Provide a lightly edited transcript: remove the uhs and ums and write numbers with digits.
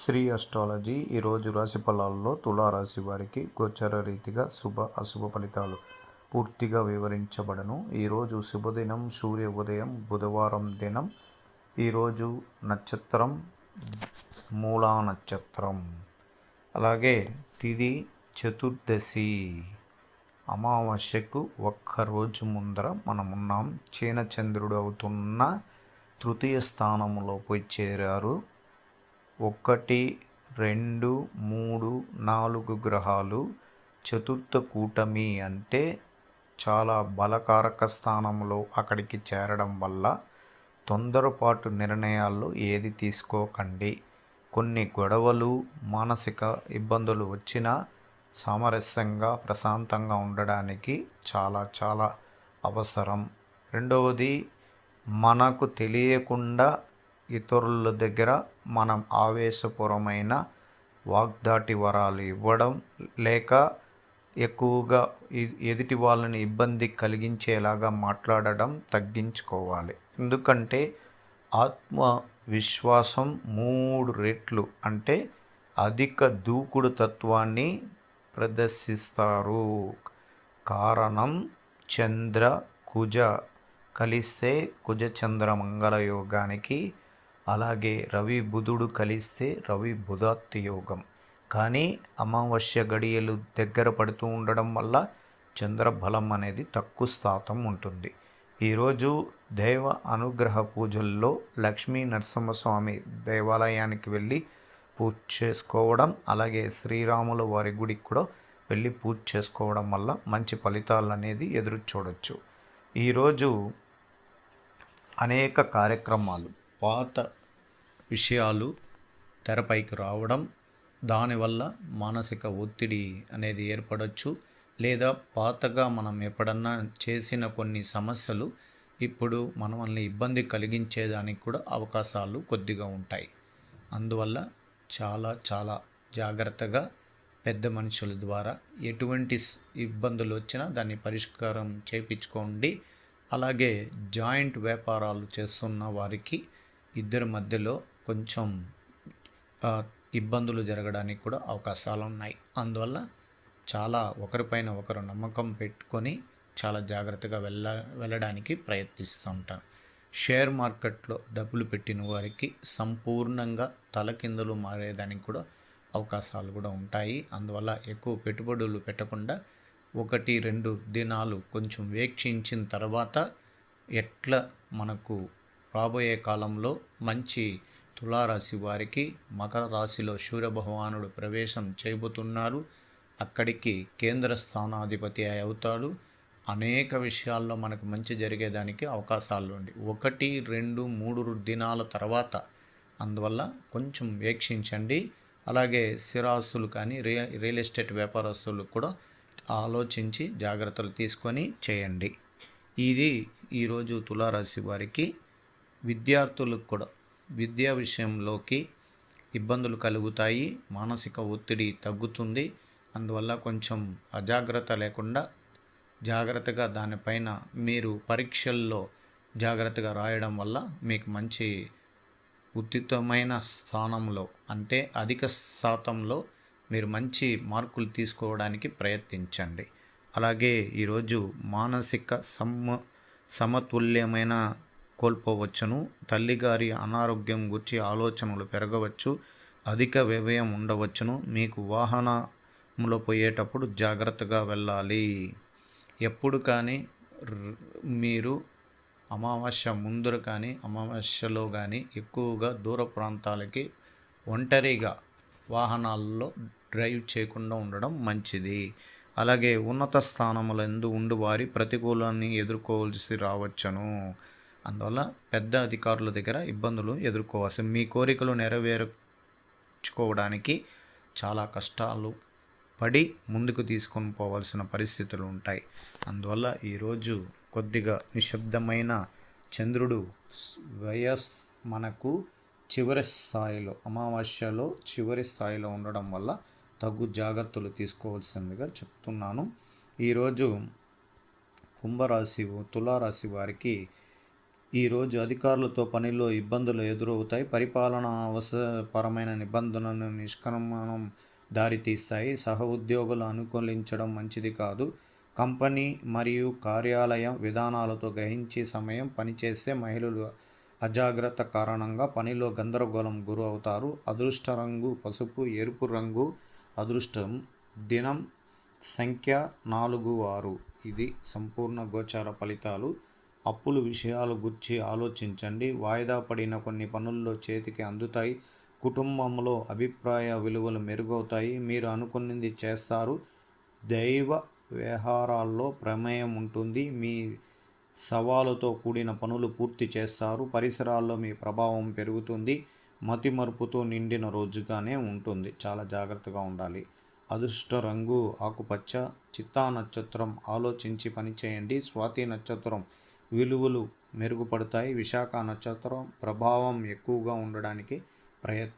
Shri astrology ఈరోజు రాశి ఫలాల్లో తులారాశి వారికి గోచర రీతిగా శుభ అశుభ ఫలితాలు పూర్తిగా వివరించబడను. ఈరోజు శుభదినం సూర్య ఉదయం బుధవారం దినం. ఈరోజు నక్షత్రం మూలా నక్షత్రం. అలాగే తిథి చతుర్దశి. అమావాస్యకు ఒక్కరోజు ముందర మనమున్నాం. చంద్రుడు అవుతున్న తృతీయ స్థానంలో పోయి చేరారు. 1, 2, 3, 4 గ్రహాలు చతుర్థ కూటమి అంటే చాలా బలకారక స్థానంలో అక్కడికి చేరడం వల్ల తొందరపాటు నిర్ణయాల్లో ఏది తీసుకోకండి. కొన్ని గొడవలు మానసిక ఇబ్బందులు వచ్చినా సామరస్యంగా ప్రశాంతంగా ఉండడానికి చాలా అవసరం. రెండవది, మనకు తెలియకుండా ఇతరుల దగ్గర మనం ఆవేశపూర్వమైన వాగ్దాటి వరాలు ఇవ్వడం లేక ఎక్కువగా ఎదుటి వాళ్ళని ఇబ్బంది కలిగించేలాగా మాట్లాడడం తగ్గించుకోవాలి. ఎందుకంటే ఆత్మవిశ్వాసం 3 రెట్లు అంటే అధిక దూకుడు తత్వాన్ని ప్రదర్శిస్తారు. కారణం చంద్ర కుజ కలిస్తే కుజ చంద్ర మంగళ యోగానికి, అలాగే రవి బుధుడు కలిస్తే రవి బుధాత్తి యోగం. కానీ అమావాస్య గడియలు దగ్గర పడుతూ ఉండడం వల్ల చంద్రబలం అనేది తక్కువ శాతం ఉంటుంది. ఈరోజు దైవ అనుగ్రహ పూజల్లో లక్ష్మీ నరసింహస్వామి దేవాలయానికి వెళ్ళి పూజ చేసుకోవడం, అలాగే శ్రీరాముల వారి గుడికి కూడా వెళ్ళి పూజ చేసుకోవడం వల్ల మంచి ఫలితాలు అనేది ఎదురు చూడవచ్చు. ఈరోజు అనేక కార్యక్రమాలు, పాత విషయాలు తెరపైకి రావడం, దానివల్ల మానసిక ఒత్తిడి అనేది ఏర్పడవచ్చు. లేదా పాతగా మనం ఎప్పుడన్నా చేసిన కొన్ని సమస్యలు ఇప్పుడు మనల్ని ఇబ్బంది కలిగించేదానికి కూడా అవకాశాలు కొద్దిగా ఉంటాయి. అందువల్ల చాలా జాగ్రత్తగా పెద్ద మనుషుల ద్వారా ఎటువంటి ఇబ్బందులు వచ్చినా దాన్ని పరిష్కారం చేయించుకోండి. అలాగే జాయింట్ వ్యాపారాలు చేస్తున్న వారికి ఇద్దరి మధ్యలో కొంచెం ఇబ్బందులు జరగడానికి కూడా అవకాశాలు ఉన్నాయి. అందువల్ల ఒకరిపైన ఒకరు నమ్మకం పెట్టుకొని చాలా జాగ్రత్తగా వెళ్ళడానికి ప్రయత్నిస్తూ ఉంటాను. షేర్ మార్కెట్లో డబ్బులు పెట్టిన వారికి సంపూర్ణంగా తలకిందులు మారేదానికి కూడా అవకాశాలు కూడా ఉంటాయి. అందువల్ల ఎక్కువ పెట్టుబడులు పెట్టకుండా 1-2 దినాలు కొంచెం వీక్షించిన తర్వాత ఎట్లా మనకు రాబోయే కాలంలో మంచి తులారాశి వారికి మకర రాశిలో సూర్యభగవానుడు ప్రవేశం చేయబోతున్నారు. అక్కడికి కేంద్ర స్థానాధిపతి అవుతాడు. అనేక విషయాల్లో మనకు మంచి జరిగేదానికి అవకాశాలు ఉంది 1, 2, 3 దినాల తర్వాత. అందువల్ల కొంచెం వీక్షించండి. అలాగే స్థిరాస్తులు కానీ రియల్ ఎస్టేట్ వ్యాపారస్తులు కూడా ఆలోచించి జాగ్రత్తలు తీసుకొని చేయండి. ఇది ఈరోజు తులారాశి వారికి. విద్యార్థులకు కూడా విద్యా విషయంలోకి ఇబ్బందులు కలుగుతాయి, మానసిక ఒత్తిడి తగ్గుతుంది. అందువల్ల కొంచెం అజాగ్రత్త లేకుండా జాగ్రత్తగా దానిపైన మీరు పరీక్షల్లో జాగ్రత్తగా రాయడం వల్ల మీకు మంచి ఉత్తమమైన స్థానంలో అంటే అధిక శాతంలో మీరు మంచి మార్కులు తీసుకోవడానికి ప్రయత్నించండి. అలాగే ఈరోజు మానసిక సమతుల్యమైన కోల్పోవచ్చును. తల్లిగారి అనారోగ్యం గురించి ఆలోచనలు పెరగవచ్చు, అధిక వ్యయం ఉండవచ్చును. మీకు వాహనంలో పోయేటప్పుడు జాగ్రత్తగా వెళ్ళాలి. ఎప్పుడు కానీ మీరు అమావాస్య ముందర కానీ అమావాస్యలో కానీ ఎక్కువగా దూర ప్రాంతాలకి ఒంటరిగా వాహనాల్లో డ్రైవ్ చేయకుండా ఉండడం మంచిది. అలాగే ఉన్నత స్థానములందు ఉండి వారి ప్రతికూలాన్ని ఎదుర్కోవాల్సి రావచ్చును. అందువల్ల పెద్ద అధికారుల దగ్గర ఇబ్బందులు ఎదుర్కోవాల్సి, మీ కోరికలు నెరవేర్చుకోవడానికి చాలా కష్టాలు పడి ముందుకు తీసుకొని పోవాల్సిన పరిస్థితులు ఉంటాయి. అందువల్ల ఈరోజు కొద్దిగా నిశ్శబ్దమైన చంద్రుడు మనకు చివరి స్థాయిలో, అమావాస్యలో చివరి స్థాయిలో ఉండడం వల్ల తగు జాగ్రత్తలు తీసుకోవాల్సిందిగా చెప్తున్నాను. ఈరోజు తులారాశి వారికి ఈరోజు అధికారులతో పనిలో ఇబ్బందులు ఎదురవుతాయి. పరిపాలన పరమైన నిబంధనలను నిష్క్రమణం దారితీస్తాయి. సహ ఉద్యోగులు అనుకూలించడం మంచిది కాదు. కంపెనీ మరియు కార్యాలయ విధానాలతో గ్రహించి సమయం పనిచేసే మహిళలు అజాగ్రత్త కారణంగా పనిలో గందరగోళం గురి అవుతారు. అదృష్ట రంగు పసుపు, ఎరుపు రంగు అదృష్టం. దినం సంఖ్య 4, 6. ఇది సంపూర్ణ గోచార ఫలితాలు. అప్పులు విషయాలు గురించి ఆలోచించండి. వాయిదా పడిన కొన్ని పనుల్లో చేతికి అందుతాయి. కుటుంబంలో అభిప్రాయ విలువలు మెరుగవుతాయి. మీరు అనుకున్నది చేస్తారు. దైవ వ్యవహారాల్లో ప్రమేయం ఉంటుంది. మీ సవాలుతో కూడిన పనులు పూర్తి చేస్తారు. పరిసరాల్లో మీ ప్రభావం పెరుగుతుంది. మతిమరుపుతో నిండిన రోజుగానే ఉంటుంది. చాలా జాగ్రత్తగా ఉండాలి. అదృష్ట రంగు ఆకుపచ్చ. చిత్తా నక్షత్రం ఆలోచించి పనిచేయండి. స్వాతి నక్షత్రం విలువలు మెరుగుపడతాయి. విశాఖ నక్షత్రం ప్రభావం ఎక్కువగా ఉండడానికి